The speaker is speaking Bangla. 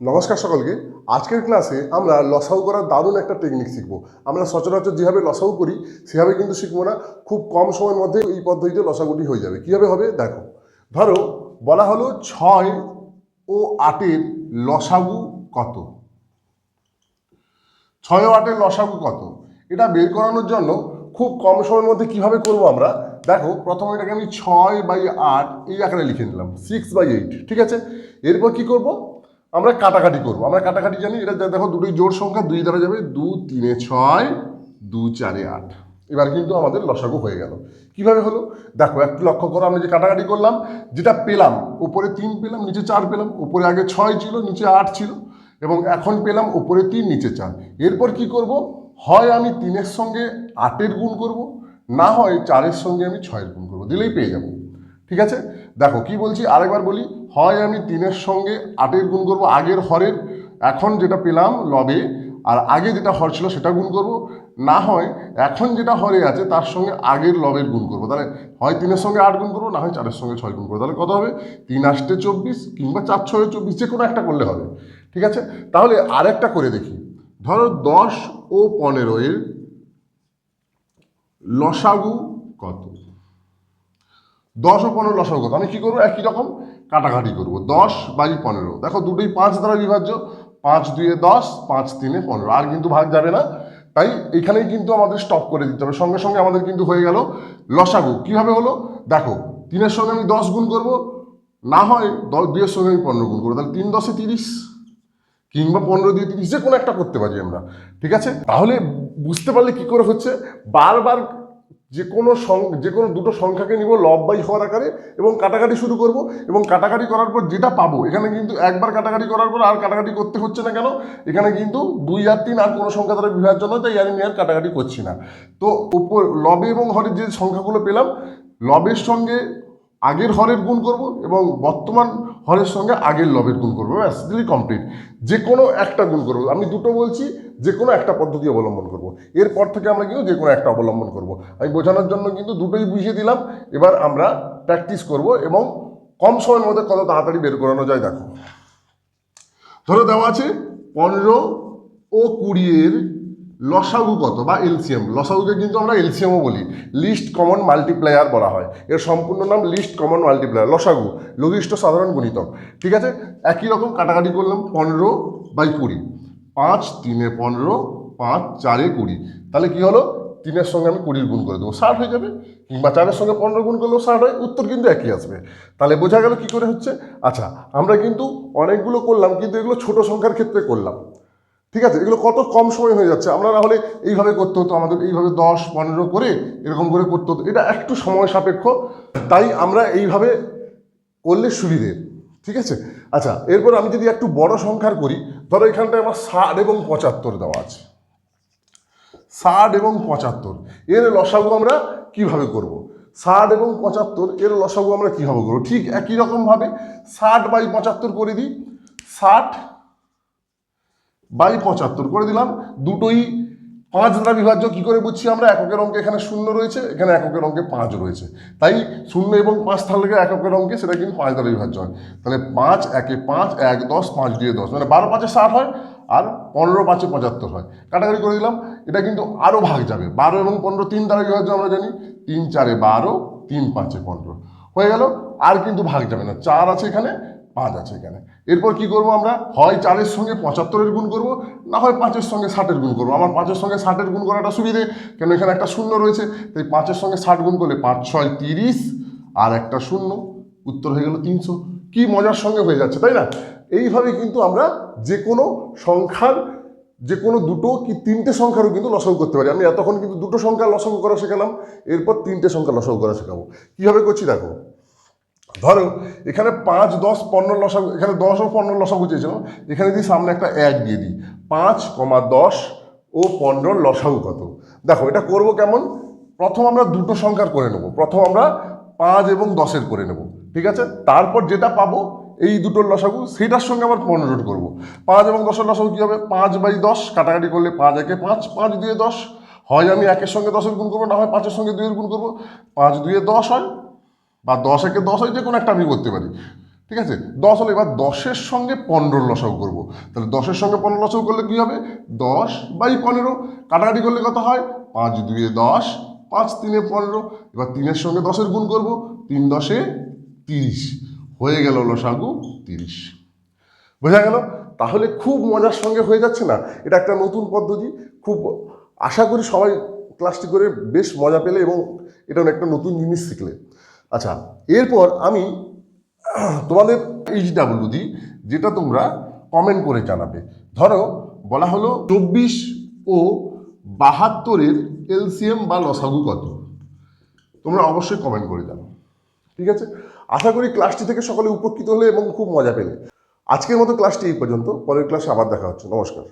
নমস্কার সকলকে। আজকের ক্লাসে আমরা লসাগু করার দারুণ একটা টেকনিক শিখবো। আমরা সচরাচর যেভাবে লসাগু করি সেভাবে কিন্তু শিখবো না। খুব কম সময়ের মধ্যে এই পদ্ধতিতে লসাগুটি হয়ে যাবে। কীভাবে হবে দেখো। ধরো বলা হলো 6 ও 8-এর লসাগু কত। 6 ও 8-এর লসাগু কত এটা বের করানোর জন্য খুব কম সময়ের মধ্যে কিভাবে করব আমরা দেখো। প্রথমে এটাকে আমি 6/8 এই আকারে লিখে নিলাম, 6/8, ঠিক আছে। এরপর কি করব, আমরা কাটাকাটি করবো। আমরা কাটাকাটি জানি, এটা দেখো দুটোই জোড় সংখ্যা, 2 দ্বারা যাবে, 2 3 6, 2 4 8। এবার কিন্তু আমাদের লসাগু হয়ে গেল। কিভাবে হলো দেখো, একটু লক্ষ্য করো। আমরা যে কাটাকাটি করলাম, যেটা পেলাম, উপরে 3 পেলাম, নিচে 4 পেলাম। উপরে আগে 6 ছিল, নিচে 8 ছিল, এবং এখন পেলাম উপরে 3, নিচে 4। এরপর কি করব, হয় আমি 3-এর সঙ্গে 8-এর গুণ করব, না হয় 4-এর সঙ্গে আমি 6-এর গুণ করবো, দিলেই পেয়ে যাব। ঠিক আছে, দেখো কি বলছি, আরেকবার বলি। হয় আমি 3-এর সঙ্গে 8-এর গুণ করব আগের হরের, এখন যেটা পেলাম লবে, আর আগে যেটা হর ছিল সেটা গুণ করব, না হয় এখন যেটা হরে আছে তার সঙ্গে আগের লবের গুণ করব। তাহলে হয় 3-এর সঙ্গে 8 গুণ করবো, না হয় 4-এর সঙ্গে 6 গুণ করবো। তাহলে কত হবে, 3 8 24 কিংবা 4 6 24, যে কোনো একটা করলে হবে। ঠিক আছে, তাহলে আরেকটা করে দেখি। ধরো 10 ও 15-এর লসাগু কত। 10 ও 15 লসাগু কত, আমি কি করবো, একই রকম কাটাকাটি করবো। 10/15, দেখো দুটোই 5 দ্বারা বিভাজ্য, 5 2 10, 5 3 15, আর কিন্তু ভাগ যাবে না। তাই এখানেই কিন্তু আমাদের স্টপ করে দিতে হবে। সঙ্গে সঙ্গে আমাদের কিন্তু হয়ে গেল লসাগু। কিভাবে হলো দেখো, 3-এর সঙ্গে আমি 10 গুণ করবো, না হয় 2-এর সঙ্গে আমি 15 গুণ করবো। তাহলে 3 10 30, কিংবা 15 দিয়ে 30, যে কোনো একটা করতে পারি আমরা। ঠিক আছে, তাহলে বুঝতে পারলে কি করে হচ্ছে। বারবার যে কোনো দুটো সংখ্যাকে নিব লব বাই হর আকারে, এবং কাটাকাটি শুরু করব। এবং কাটাকাটি করার পর যেটা পাবো, এখানে কিন্তু একবার কাটাকাটি করার পর আর কাটাকাটি করতে হচ্ছে না। কেন, এখানে কিন্তু 2 আর 3 আর কোনো সংখ্যা দ্বারা বিভাজ্য নয়, তাই আমি আর কাটাকাটি করছি না। তো উপর লবে এবং হরের যে সংখ্যাগুলো পেলাম, লবের সঙ্গে আগের হরের গুণ করব, এবং বর্তমান হরের সঙ্গে আগের লবের গুণ করবো, ব্যাস, দিলি কমপ্লিট। যে কোনো একটা গুণ করবো, আমি দুটো বলছি, যে কোনো একটা পদ্ধতি অবলম্বন করব। এরপর থেকে আমরা কিন্তু যে কোনো একটা অবলম্বন করব। আমি বোঝানোর জন্য কিন্তু দুটোই বুঝিয়ে দিলাম। এবার আমরা প্র্যাকটিস করব, এবং কম সময়ের মধ্যে কত তাড়াতাড়ি বের করানো যায় দেখো। ধরো দেওয়া আছে 15 ও 20-এর লসাগু কত, বা এলসিএম। লসাগুকে কিন্তু আমরা এলসিএমও বলি, লিস্ট কমন মাল্টিপ্লায়ার বলা হয়। এর সম্পূর্ণ নাম লিস্ট কমন মাল্টিপ্লায়ার, লসাগু, লঘিষ্ঠ সাধারণ গুণিতক। ঠিক আছে, একই রকম কাটাকাটি করলাম। 15/20, 5 3 15, 5 4 20। তাহলে কি হলো, 3-এর সঙ্গে আমি 20 গুণ করে দেবো, 60 হয়ে যাবে। কিংবা 4-এর সঙ্গে 15 গুণ করলেও 60 হয়, উত্তর কিন্তু একই আসবে। তাহলে বোঝা গেল কি করে হচ্ছে। আচ্ছা, আমরা কিন্তু অনেকগুলো করলাম, কিন্তু এগুলো ছোট সংখ্যার ক্ষেত্রে করলাম। ঠিক আছে, এগুলো কত কম সময় হয়ে যাচ্ছে। আমরা না হলে এইভাবে করতে হতো, আমাদের এইভাবে 10 15 করে এরকম করে করতে হতো, এটা একটু সময় সাপেক্ষ। তাই আমরা এইভাবে করলে সুবিধে। ঠিক আছে, আচ্ছা, এরপর আমি যদি একটু বড় সংখ্যার করি, ধরো এখানটায় আমার 60 এবং 75 দেওয়া আছে। 60 এবং 75 এর লসাগু আমরা কিভাবে করব। 60 এবং 75 এর লসাগু আমরা কিভাবে করবো, ঠিক একই রকমভাবে 60/75 করে দিই। 60/75 করে দিলাম। দুটোই 5 দ্বারা বিভাজ্য। কি করে বুঝছি আমরা, এককের অঙ্কে এখানে 0 রয়েছে, এখানে এককের অঙ্কে 5 রয়েছে, তাই 0 এবং 5 থাকলে এককের অঙ্কে সেটা কিন্তু 5 দ্বারা বিভাজ্য হয়। তাহলে 5 1 5, 1 10, 5 2 10, মানে 12 5 60 হয়, আর 15 5 75 হয়। কাটাকাটি করে দিলাম, এটা কিন্তু আরও ভাগ যাবে। 12 এবং 15 3 দ্বারা বিভাজ্য আমরা জানি, 3 4 12, 3 5 15 হয়ে গেল। আর কিন্তু ভাগ যাবে না, 4 আছে এখানে, 5 আছে এখানে। এরপর কি করব আমরা, হয় 4-এর সঙ্গে 75-এর গুণ করব, না হয় 5-এর সঙ্গে 60-এর গুণ করবো। আমার 5-এর সঙ্গে 60-এর গুণ করাটা সুবিধে, কেন এখানে একটা 0 রয়েছে, তাই 5-এর সঙ্গে 60 গুণ করলে 5 6 30, আর একটা 0, উত্তর হয়ে গেল 300। কি মজার সঙ্গে হয়ে যাচ্ছে, তাই না। এইভাবে কিন্তু আমরা যে কোনো সংখ্যার, যে কোনো দুটো কি 3টে সংখ্যারও কিন্তু লসাগু করতে পারি। আমি এতক্ষণ কিন্তু দুটো সংখ্যার লসাগু করা শেখালাম, এরপর 3টে সংখ্যা লসাগু করা শেখাবো। কীভাবে করছি দেখো। ধরো এখানে 5 10 15 লসাগু, এখানে 10 ও 15 লসাগু চেয়েছিলাম, এখানে দিই সামনে একটা 1 দিয়ে দিই। 5, 10 ও 15 লসাগু কত। দেখো এটা করব কেমন, প্রথম আমরা দুটো সংখ্যার করে নেব। প্রথম আমরা 5 এবং 10-এর করে নেব, ঠিক আছে। তারপর যেটা পাবো এই দুটোর লসাগু, সেটার সঙ্গে আবার 15 করবো। 5 এবং 10-এর লসাগু কী হবে, 5/10, কাটাকাটি করলে 5 1 5, 5 2 10। হয় আমি 1-এর সঙ্গে 10-এর গুণ করবো, না হয় 5-এর সঙ্গে 2-এর গুণ করবো। 5 2 10 হয়, বা 10 1 10 হয়, যে কোনো একটা আমি করতে পারি। ঠিক আছে, 10 হলো। এবার 10-এর সঙ্গে 15 লসাগু করবো। তাহলে 10-এর সঙ্গে 15 লসাগু করলে কি হবে? 10/15। কাটাকাটি করলে কত হয়? 5 2 10, 5 3 15। এবার 3-এর সঙ্গে 10-এর গুণ করবো, 3 10 30, হয়ে গেল লসাগু 30। বোঝা গেল? তাহলে খুব মজার সঙ্গে হয়ে যাচ্ছে না? এটা একটা নতুন পদ্ধতি। খুব আশা করি সবাই ক্লাসটি করে বেশ মজা পেলে এবং এটা একটা নতুন জিনিস শিখলে। আচ্ছা, এরপর আমি তোমাদের HW দিই, যেটা তোমরা কমেন্ট করে জানাবে। ধরো বলা হলো 24 ও 72-এর এলসিএম বা লসাগু কত? তোমরা অবশ্যই কমেন্ট করে জানাও। ঠিক আছে, আশা করি ক্লাসটি থেকে সকলে উপকৃত হলে এবং খুব মজা পেলে। আজকের মতো ক্লাসটি এই পর্যন্ত, পরের ক্লাসে আবার দেখা হচ্ছে। নমস্কার।